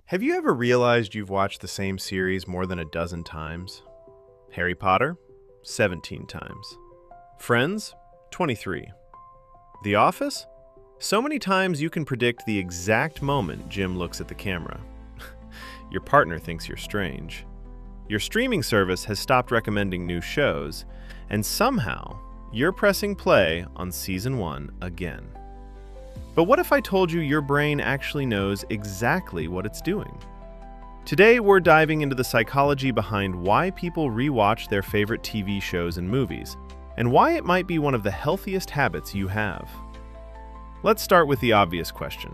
Have you ever realized you've watched the same series more than a dozen times? Harry Potter? 17 times. Friends? 23. The Office? So many times you can predict the exact moment Jim looks at the camera. Your partner thinks you're strange. Your streaming service has stopped recommending new shows, and somehow you're pressing play on Season 1 again. But what if I told you your brain actually knows exactly what it's doing? Today, we're diving into the psychology behind why people rewatch their favorite TV shows and movies, and why it might be one of the healthiest habits you have. Let's start with the obvious question.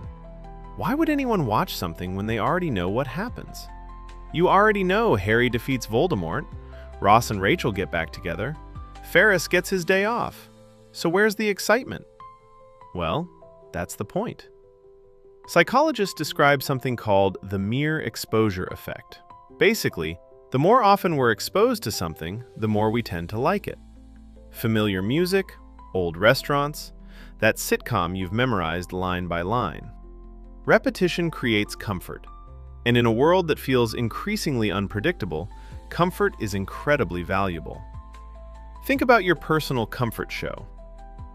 Why would anyone watch something when they already know what happens? You already know Harry defeats Voldemort, Ross and Rachel get back together, Ferris gets his day off. So where's the excitement? Well, that's the point. Psychologists describe something called the mere exposure effect. Basically, the more often we're exposed to something, the more we tend to like it. Familiar music, old restaurants, that sitcom you've memorized line by line. Repetition creates comfort, and in a world that feels increasingly unpredictable, comfort is incredibly valuable. Think about your personal comfort show.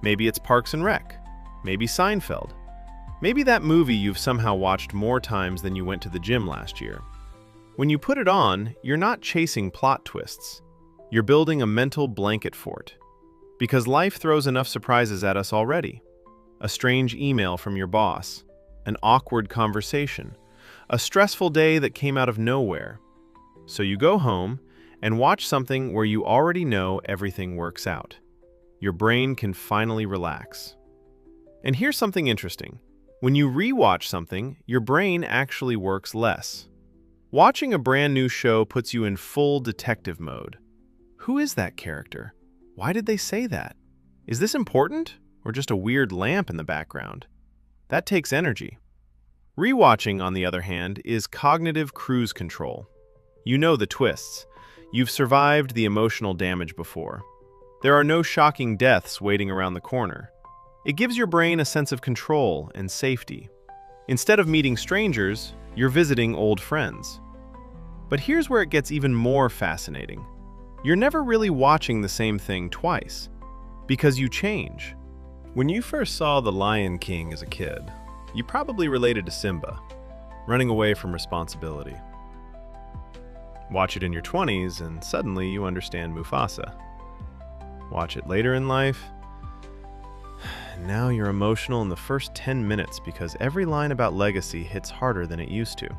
Maybe it's Parks and Rec. Maybe Seinfeld. Maybe that movie you've somehow watched more times than you went to the gym last year. When you put it on, you're not chasing plot twists. You're building a mental blanket fort. Because life throws enough surprises at us already. A strange email from your boss, an awkward conversation, a stressful day that came out of nowhere. So you go home and watch something where you already know everything works out. Your brain can finally relax. And here's something interesting. When you rewatch something, your brain actually works less. Watching a brand new show puts you in full detective mode. Who is that character? Why did they say that? Is this important? Or just a weird lamp in the background? That takes energy. Rewatching, on the other hand, is cognitive cruise control. You know the twists. You've survived the emotional damage before. There are no shocking deaths waiting around the corner. It gives your brain a sense of control and safety. Instead of meeting strangers, you're visiting old friends. But here's where it gets even more fascinating. You're never really watching the same thing twice, because you change. When you first saw The Lion King as a kid, you probably related to Simba, running away from responsibility. Watch it in your 20s and suddenly you understand Mufasa. Watch it later in life, and now you're emotional in the first 10 minutes because every line about legacy hits harder than it used to.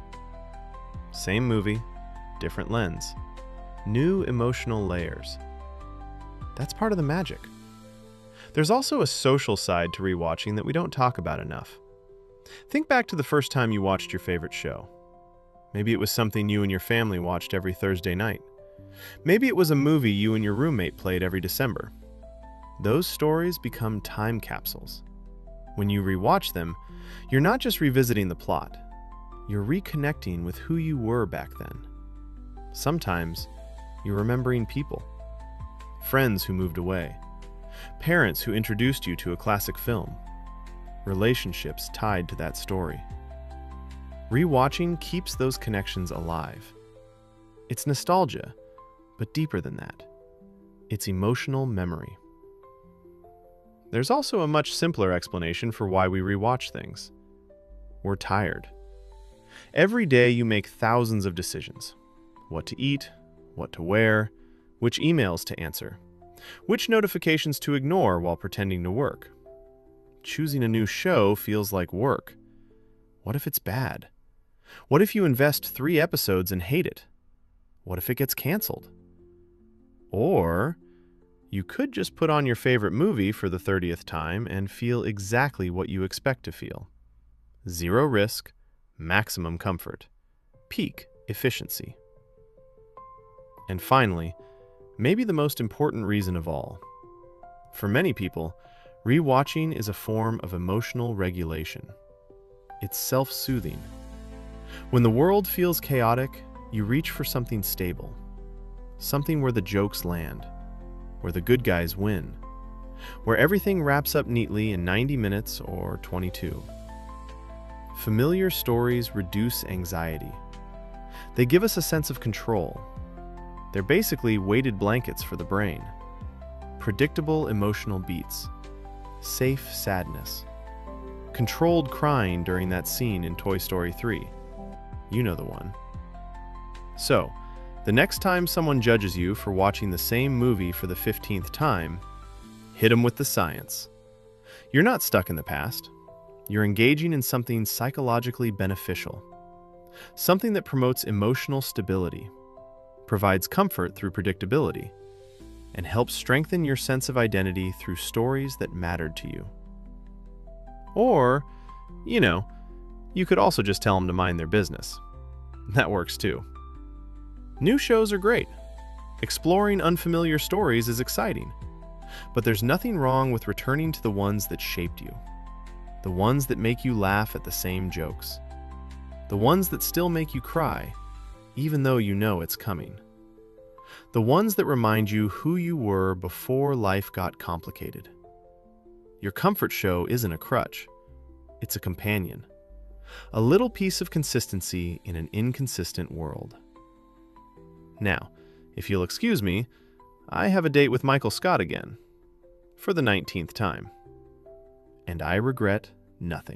Same movie, different lens. New emotional layers. That's part of the magic. There's also a social side to rewatching that we don't talk about enough. Think back to the first time you watched your favorite show. Maybe it was something you and your family watched every Thursday night. Maybe it was a movie you and your roommate played every December. Those stories become time capsules. When you rewatch them, you're not just revisiting the plot. You're reconnecting with who you were back then. Sometimes, you're remembering people. Friends who moved away. Parents who introduced you to a classic film. Relationships tied to that story. Rewatching keeps those connections alive. It's nostalgia, but deeper than that. It's emotional memory. There's also a much simpler explanation for why we rewatch things. We're tired. Every day you make thousands of decisions. What to eat, what to wear, which emails to answer, which notifications to ignore while pretending to work. Choosing a new show feels like work. What if it's bad? What if you invest 3 episodes and hate it? What if it gets canceled? Or you could just put on your favorite movie for the 30th time and feel exactly what you expect to feel. Zero risk, maximum comfort, peak efficiency. And finally, maybe the most important reason of all. For many people, rewatching is a form of emotional regulation. It's self-soothing. When the world feels chaotic, you reach for something stable. Something where the jokes land, where the good guys win, where everything wraps up neatly in 90 minutes or 22. Familiar stories reduce anxiety. They give us a sense of control. They're basically weighted blankets for the brain. Predictable emotional beats. Safe sadness. Controlled crying during that scene in Toy Story 3. You know the one. So, the next time someone judges you for watching the same movie for the 15th time, hit them with the science. You're not stuck in the past. You're engaging in something psychologically beneficial. Something that promotes emotional stability, provides comfort through predictability, and helps strengthen your sense of identity through stories that mattered to you. Or, you could also just tell them to mind their business. That works too. New shows are great. Exploring unfamiliar stories is exciting. But there's nothing wrong with returning to the ones that shaped you. The ones that make you laugh at the same jokes. The ones that still make you cry, even though you know it's coming. The ones that remind you who you were before life got complicated. Your comfort show isn't a crutch. It's a companion. A little piece of consistency in an inconsistent world. Now, if you'll excuse me, I have a date with Michael Scott again, for the 19th time. And I regret nothing.